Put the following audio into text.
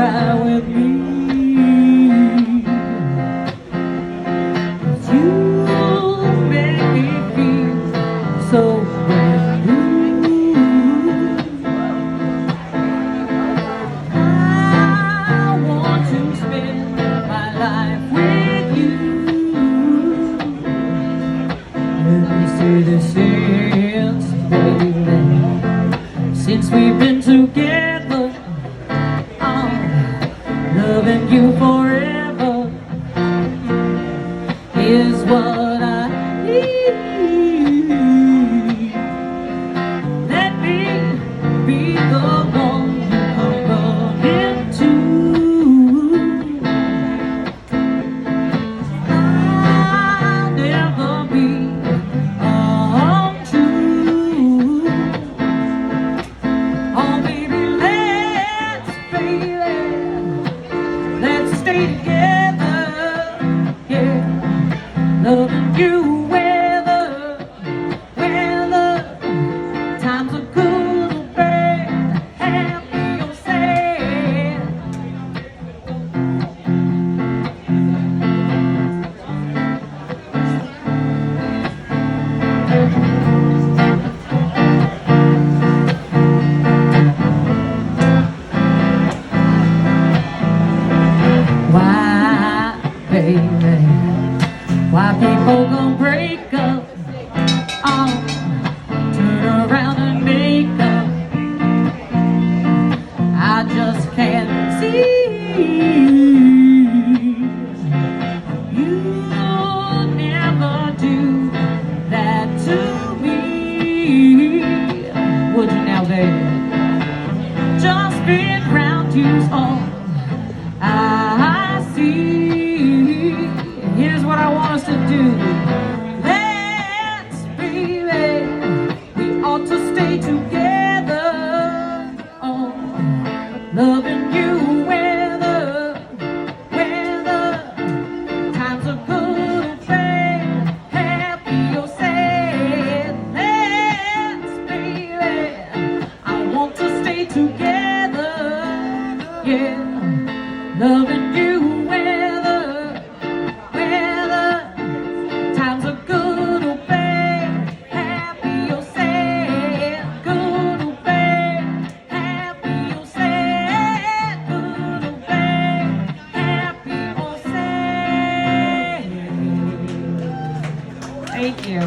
ride with me. You make me feel so brand new. I want to spend my life with you. Let me say this is, baby, since we've been together, loving you forever is what I need. Let me be the one you come running to. I'll never be untrue. Oh baby, let's stay together, yeah. Loving you whether times are good or bad, happy or sad. Why, baby? Why people gon' break up? Oh, turn around and make up. I just can't see. You'll never do that to me. Would you now, baby? Just been round you's all I see. Here's what I want us to do. Let's, baby, we ought to stay together. Oh, loving you whether times are good or bad, happy or sad. Let's, baby, I want to stay together, yeah. Loving you whether times are good or bad, happy or sad, good or bad, happy or sad, good or bad, happy or sad. Thank you.